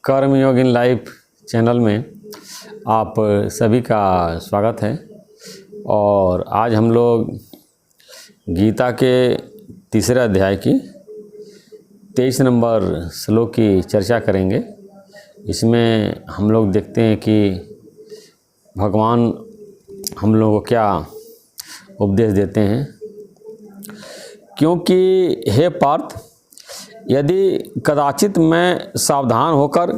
कर्मयोग in life channel में आप सभी का स्वागत है। और आज हम लोग गीता के तीसरे अध्याय की 23 नंबर श्लोक की चर्चा करेंगे। इसमें हम लोग देखते हैं कि भगवान हम लोगों को क्या उपदेश देते हैं। क्योंकि हे पार्थ, यदि कदाचित मैं सावधान होकर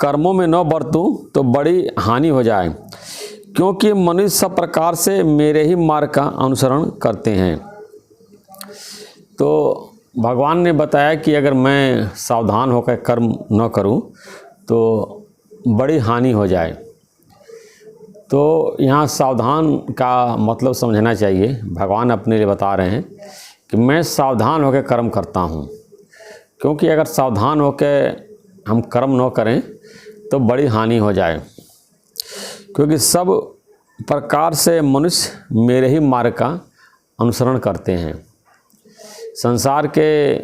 कर्मों में न बरतूं तो बड़ी हानि हो जाए, क्योंकि मनुष्य सब प्रकार से मेरे ही मार्ग का अनुसरण करते हैं। तो भगवान ने बताया कि अगर मैं सावधान होकर कर्म न करूं तो बड़ी हानि हो जाए। तो यहाँ सावधान का मतलब समझना चाहिए। भगवान अपने लिए बता रहे हैं कि मैं सावधान होकर कर्म करता हूँ, क्योंकि अगर सावधान होकर हम कर्म न करें तो बड़ी हानि हो जाए। क्योंकि सब प्रकार से मनुष्य मेरे ही मार्ग का अनुसरण करते हैं। संसार के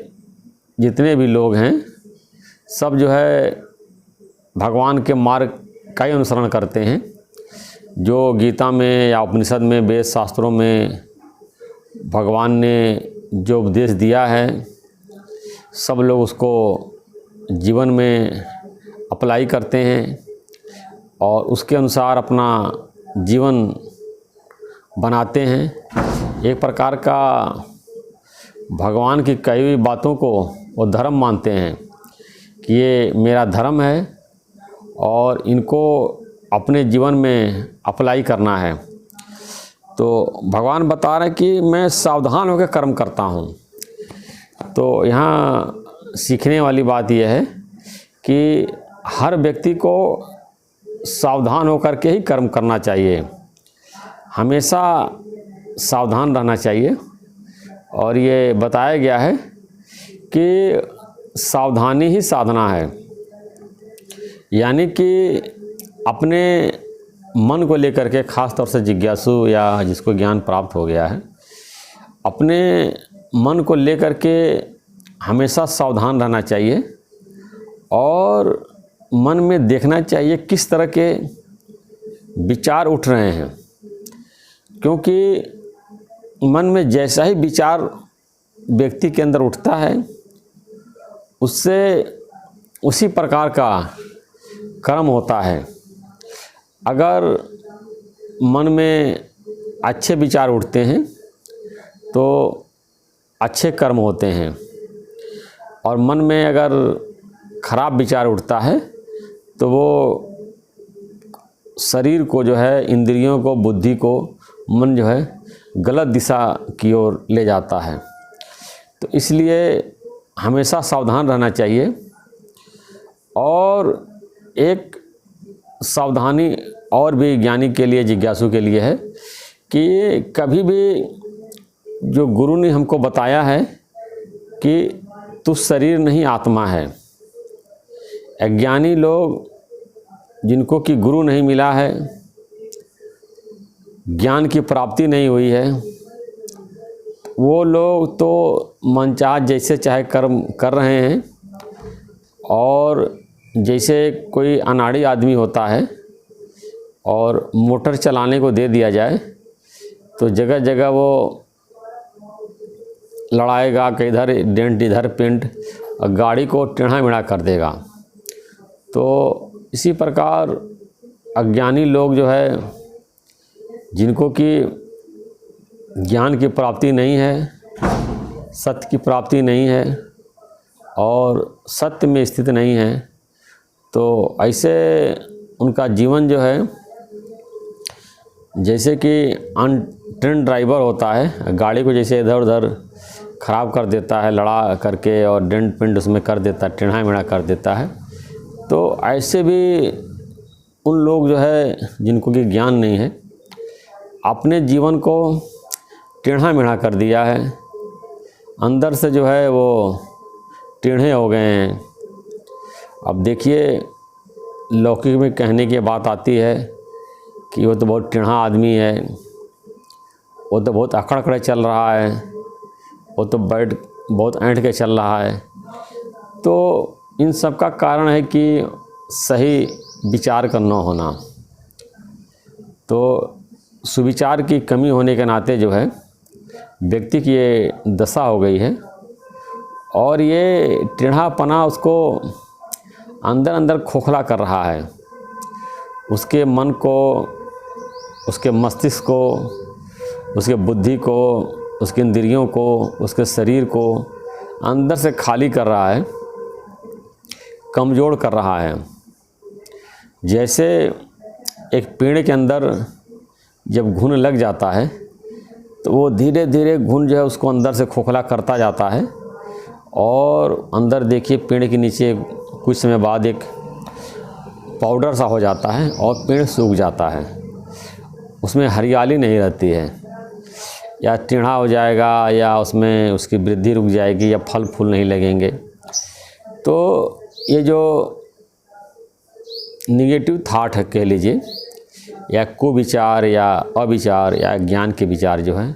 जितने भी लोग हैं सब जो है भगवान के मार्ग का ही अनुसरण करते हैं। जो गीता में या उपनिषद में, वेद शास्त्रों में भगवान ने जो उपदेश दिया है, सब लोग उसको जीवन में अप्लाई करते हैं और उसके अनुसार अपना जीवन बनाते हैं। एक प्रकार का भगवान की कही हुई बातों को वो धर्म मानते हैं कि ये मेरा धर्म है और इनको अपने जीवन में अप्लाई करना है। तो भगवान बता रहे हैं कि मैं सावधान होकर कर्म करता हूँ। तो यहाँ सीखने वाली बात यह है कि हर व्यक्ति को सावधान होकर के ही कर्म करना चाहिए, हमेशा सावधान रहना चाहिए। और ये बताया गया है कि सावधानी ही साधना है, यानी कि अपने मन को लेकर के, ख़ास तौर से जिज्ञासु या जिसको ज्ञान प्राप्त हो गया है, अपने मन को लेकर के हमेशा सावधान रहना चाहिए और मन में देखना चाहिए किस तरह के विचार उठ रहे हैं। क्योंकि मन में जैसा ही विचार व्यक्ति के अंदर उठता है, उससे उसी प्रकार का कर्म होता है। अगर मन में अच्छे विचार उठते हैं तो अच्छे कर्म होते हैं, और मन में अगर खराब विचार उठता है तो वो शरीर को जो है, इंद्रियों को, बुद्धि को, मन जो है गलत दिशा की ओर ले जाता है। तो इसलिए हमेशा सावधान रहना चाहिए। और एक सावधानी और भी ज्ञानी के लिए, जिज्ञासु के लिए है कि कभी भी जो गुरु ने हमको बताया है कि तू शरीर नहीं आत्मा है। अज्ञानी लोग जिनको कि गुरु नहीं मिला है, ज्ञान की प्राप्ति नहीं हुई है, वो लोग तो मनचाह जैसे चाहे कर्म कर रहे हैं। और जैसे कोई अनाड़ी आदमी होता है और मोटर चलाने को दे दिया जाए तो जगह जगह वो लड़ाएगा, कि इधर डेंट इधर पेंट, और गाड़ी को टेढ़ा मेढ़ा कर देगा। तो इसी प्रकार अज्ञानी लोग जो है, जिनको कि ज्ञान की प्राप्ति नहीं है, सत्य की प्राप्ति नहीं है और सत्य में स्थित नहीं है, तो ऐसे उनका जीवन जो है जैसे कि अनट्रेन्ड ड्राइवर होता है, गाड़ी को जैसे इधर उधर ख़राब कर देता है लड़ा करके, और डेंट पेंट उसमें कर देता है, टेढ़ा मेढ़ा कर देता है। तो ऐसे भी उन लोग जो है जिनको कि ज्ञान नहीं है, अपने जीवन को टेढ़ा मेढ़ा कर दिया है, अंदर से जो है वो टेढ़े हो गए हैं। अब देखिए, लौकिक में कहने की बात आती है कि वो तो बहुत टेढ़ा आदमी है, वो तो बहुत अकड़ अकड़े चल रहा है, वो तो बहुत ऐंठ के चल रहा है। तो इन सब का कारण है कि सही विचार का न होना। तो सुविचार की कमी होने के नाते जो है व्यक्ति की ये दशा हो गई है और ये टेढ़ापना उसको अंदर अंदर खोखला कर रहा है। उसके मन को, उसके मस्तिष्क को, उसके बुद्धि को, उसके इंद्रियों को, उसके शरीर को अंदर से खाली कर रहा है, कमज़ोर कर रहा है। जैसे एक पेड़ के अंदर जब घुन लग जाता है तो वो धीरे धीरे घुन जो है उसको अंदर से खोखला करता जाता है और अंदर देखिए पेड़ के नीचे कुछ समय बाद एक पाउडर सा हो जाता है और पेड़ सूख जाता है। उसमें हरियाली नहीं रहती है, या टेढ़ा हो जाएगा, या उसमें उसकी वृद्धि रुक जाएगी, या फल फूल नहीं लगेंगे। तो ये जो निगेटिव थाट है कह लीजिए, या कुविचार या अविचार या ज्ञान के विचार जो हैं,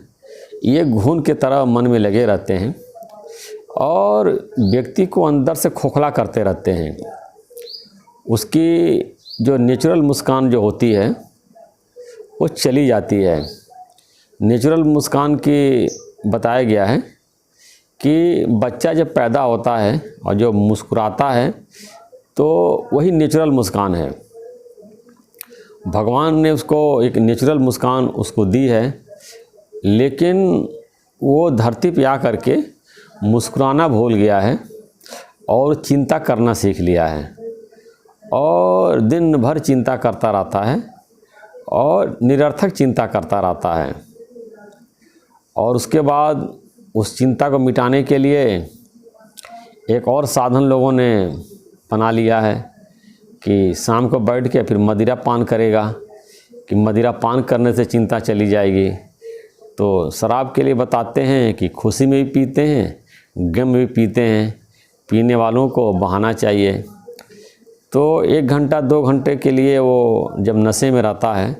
ये घुन के तरह मन में लगे रहते हैं और व्यक्ति को अंदर से खोखला करते रहते हैं। उसकी जो नेचुरल मुस्कान जो होती है वो चली जाती है। नेचुरल मुस्कान की बताया गया है कि बच्चा जब पैदा होता है और जो मुस्कुराता है तो वही नेचुरल मुस्कान है। भगवान ने उसको एक नेचुरल मुस्कान उसको दी है, लेकिन वो धरती पे आ करके मुस्कुराना भूल गया है और चिंता करना सीख लिया है और दिन भर चिंता करता रहता है और निरर्थक चिंता करता रहता है। और उसके बाद उस चिंता को मिटाने के लिए एक और साधन लोगों ने बना लिया है कि शाम को बैठ के फिर मदिरा पान करेगा, कि मदिरा पान करने से चिंता चली जाएगी। तो शराब के लिए बताते हैं कि खुशी में भी पीते हैं, गम में भी पीते हैं, पीने वालों को बहाना चाहिए। तो 1 घंटा 2 घंटे के लिए वो जब नशे में रहता है,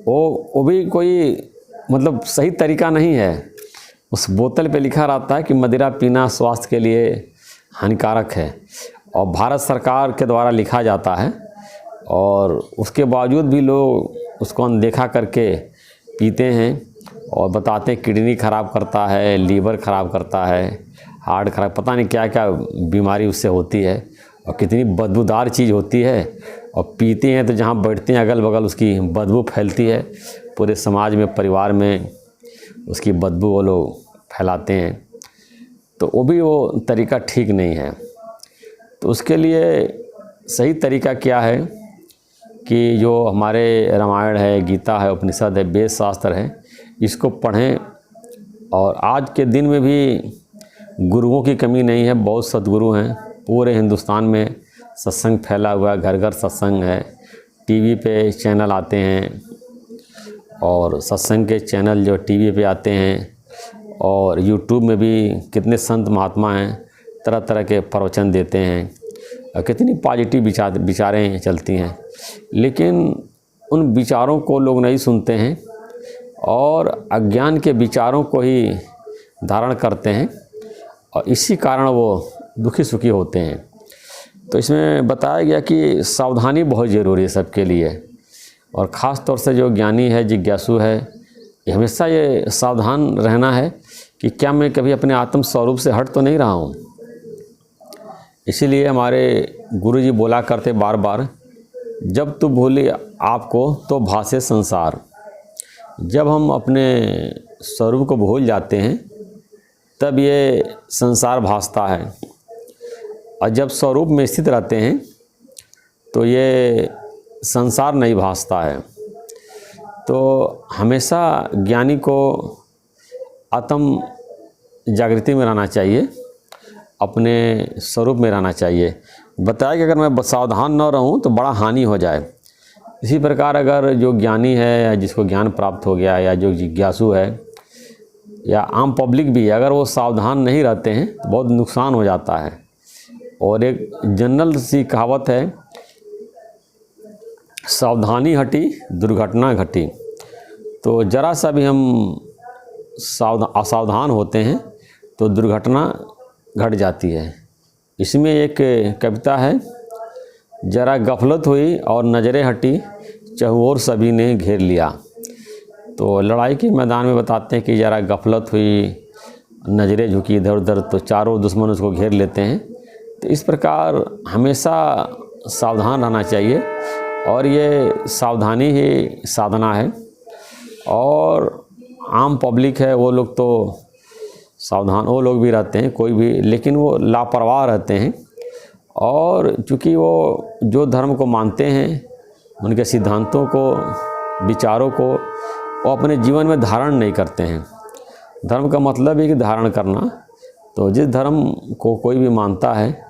वो भी कोई मतलब सही तरीका नहीं है। उस बोतल पे लिखा रहता है कि मदिरा पीना स्वास्थ्य के लिए हानिकारक है और भारत सरकार के द्वारा लिखा जाता है, और उसके बावजूद भी लोग उसको अनदेखा करके पीते हैं और बताते हैं किडनी ख़राब करता है, लीवर ख़राब करता है, हार्ट ख़राब, पता नहीं क्या क्या बीमारी उससे होती है और कितनी बदबूदार चीज़ होती है। और पीते हैं तो जहाँ बैठते हैं अगल बगल उसकी बदबू फैलती है, पूरे समाज में, परिवार में उसकी बदबू वो लोग फैलाते हैं। तो वो तरीका ठीक नहीं है। तो उसके लिए सही तरीका क्या है कि जो हमारे रामायण है, गीता है, उपनिषद है, वेद शास्त्र है, इसको पढ़ें। और आज के दिन में भी गुरुओं की कमी नहीं है, बहुत सद्गुरु हैं। पूरे हिंदुस्तान में सत्संग फैला हुआ है, घर घर सत्संग है, टीवी पे चैनल आते हैं और सत्संग के चैनल जो टीवी पे आते हैं, और यूट्यूब में भी कितने संत महात्मा हैं, तरह तरह के प्रवचन देते हैं और कितनी पॉजिटिव विचारें चलती हैं। लेकिन उन विचारों को लोग नहीं सुनते हैं और अज्ञान के विचारों को ही धारण करते हैं और इसी कारण वो दुखी सुखी होते हैं। तो इसमें बताया गया कि सावधानी बहुत ज़रूरी है सबके लिए, और ख़ास तौर से जो ज्ञानी है, जिज्ञासु है, हमेशा ये सावधान रहना है कि क्या मैं कभी अपने आत्म स्वरूप से हट तो नहीं रहा हूँ। इसीलिए हमारे गुरुजी बोला करते बार बार, जब तू भूले आपको तो भासे संसार। जब हम अपने स्वरूप को भूल जाते हैं तब ये संसार भासता है, और जब स्वरूप में स्थित रहते हैं तो ये संसार नहीं भासता है। तो हमेशा ज्ञानी को आत्म जागृति में रहना चाहिए, अपने स्वरूप में रहना चाहिए। बताया कि अगर मैं सावधान न रहूं तो बड़ा हानि हो जाए। इसी प्रकार अगर जो ज्ञानी है या जिसको ज्ञान प्राप्त हो गया, या जो जिज्ञासु है, या आम पब्लिक भी, अगर वो सावधान नहीं रहते हैं तो बहुत नुकसान हो जाता है। और एक जनरल सी कहावत है, सावधानी हटी दुर्घटना घटी। तो ज़रा सा भी हम असावधान होते हैं तो दुर्घटना घट जाती है। इसमें एक कविता है, जरा गफलत हुई और नज़रें हटी, चहुओर सभी ने घेर लिया। तो लड़ाई के मैदान में बताते हैं कि ज़रा गफलत हुई, नज़रें झुकी इधर उधर, तो चारों दुश्मन उसको घेर लेते हैं। तो इस प्रकार हमेशा सावधान रहना चाहिए, और ये सावधानी ही साधना है। और आम पब्लिक है, वो लोग तो सावधान वो लोग भी रहते हैं, कोई भी, लेकिन वो लापरवाह रहते हैं। और चूँकि वो जो धर्म को मानते हैं, उनके सिद्धांतों को, विचारों को वो अपने जीवन में धारण नहीं करते हैं। धर्म का मतलब है कि धारण करना। तो जिस धर्म को कोई भी मानता है,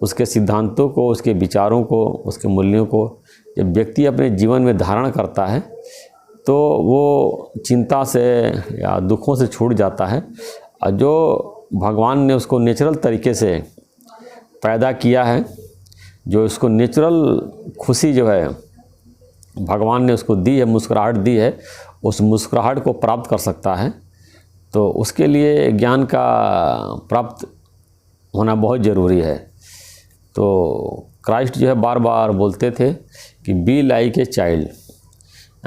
उसके सिद्धांतों को, उसके विचारों को, उसके मूल्यों को जब व्यक्ति अपने जीवन में धारण करता है, तो वो चिंता से या दुखों से छूट जाता है। और जो भगवान ने उसको नेचुरल तरीके से पैदा किया है, जो उसको नेचुरल खुशी जो है भगवान ने उसको दी है, मुस्कुराहट दी है, उस मुस्कुराहट को प्राप्त कर सकता है। तो उसके लिए ज्ञान का प्राप्त होना बहुत ज़रूरी है। तो क्राइस्ट जो है बार बार बोलते थे कि बी लाइक ए चाइल्ड,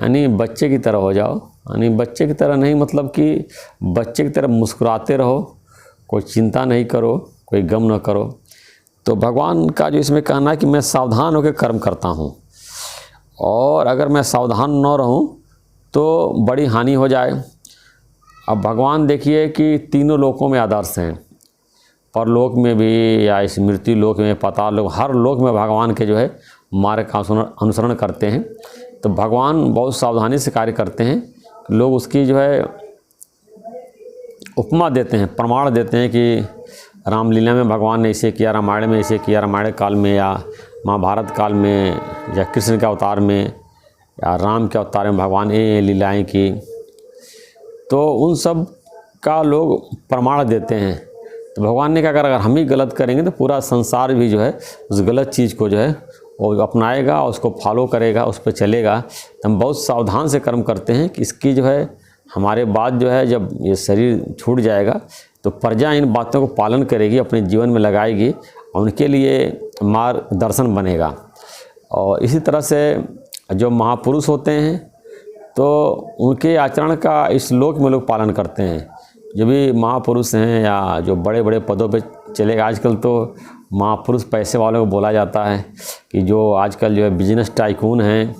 यानी बच्चे की तरह हो जाओ। यानी बच्चे की तरह नहीं, मतलब कि बच्चे की तरह मुस्कुराते रहो, कोई चिंता नहीं करो, कोई गम न करो। तो भगवान का जो इसमें कहना है कि मैं सावधान होकर कर्म करता हूँ, और अगर मैं सावधान न रहूँ तो बड़ी हानि हो जाए। अब भगवान देखिए कि तीनों लोकों में आदर्श हैं, परलोक में भी या इस मृत्यु लोक में, पाताल लोक, हर लोक में भगवान के जो है मार्ग का अनुसरण करते हैं। तो भगवान बहुत सावधानी से कार्य करते हैं। लोग उसकी जो है उपमा देते हैं, प्रमाण देते हैं कि रामलीला में भगवान ने ऐसे किया, रामायण में ऐसे किया, रामायण काल में या महाभारत काल में या कृष्ण के अवतार में या राम के अवतार में भगवान ये लीलाएँ की। तो उन सब का लोग प्रमाण देते हैं। तो भगवान ने कहा अगर हम ही गलत करेंगे तो पूरा संसार भी जो है उस गलत चीज़ को जो है वो अपनाएगा, उसको फॉलो करेगा, उस पर चलेगा। तो हम बहुत सावधान से कर्म करते हैं कि इसकी जो है हमारे बाद जो है जब ये शरीर छूट जाएगा तो प्रजा इन बातों को पालन करेगी, अपने जीवन में लगाएगी, और उनके लिए मार्गदर्शन बनेगा। और इसी तरह से जो महापुरुष होते हैं तो उनके आचरण का इस लोक में लोग पालन करते हैं। जो भी महापुरुष हैं या जो बड़े बड़े पदों पे चले गए, आजकल तो महापुरुष पैसे वालों को बोला जाता है कि जो आजकल जो है बिजनेस टाइकून हैं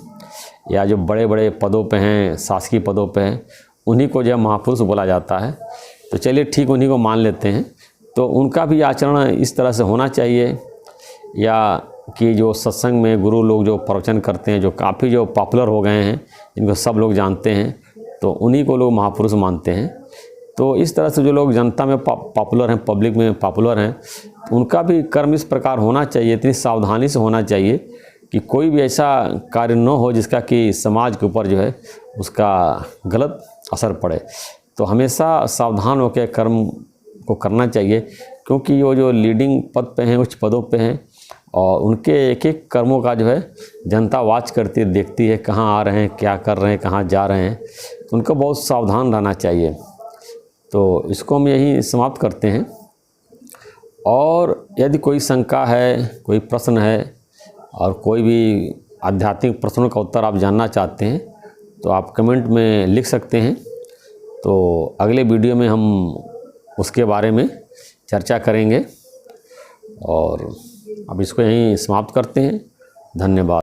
या जो बड़े बड़े पदों पे हैं, शासकीय पदों पे हैं, उन्हीं को जो है महापुरुष बोला जाता है। तो चलिए ठीक, उन्हीं को मान लेते हैं। तो उनका भी आचरण इस तरह से होना चाहिए। या कि जो सत्संग में गुरु लोग जो प्रवचन करते हैं, जो काफ़ी जो पॉपुलर हो गए हैं, इनको सब लोग जानते हैं, तो उन्हीं को लोग महापुरुष मानते हैं। तो इस तरह से जो लोग जनता में पॉपुलर हैं, पब्लिक में पॉपुलर हैं, उनका भी कर्म इस प्रकार होना चाहिए, इतनी सावधानी से होना चाहिए कि कोई भी ऐसा कार्य न हो जिसका कि समाज के ऊपर जो है उसका गलत असर पड़े। तो हमेशा सावधान होकर कर्म को करना चाहिए, क्योंकि वो जो लीडिंग पद पे हैं, उच्च पदों पे हैं, और उनके एक एक कर्मों का जो है जनता वाच करती है, देखती है कहाँ आ रहे हैं, क्या कर रहे हैं, कहाँ जा रहे हैं। तो उनको बहुत सावधान रहना चाहिए। तो इसको हम यहीं समाप्त करते हैं। और यदि कोई शंका है, कोई प्रश्न है, और कोई भी आध्यात्मिक प्रश्नों का उत्तर आप जानना चाहते हैं, तो आप कमेंट में लिख सकते हैं। तो अगले वीडियो में हम उसके बारे में चर्चा करेंगे। और अब इसको यहीं समाप्त करते हैं। धन्यवाद।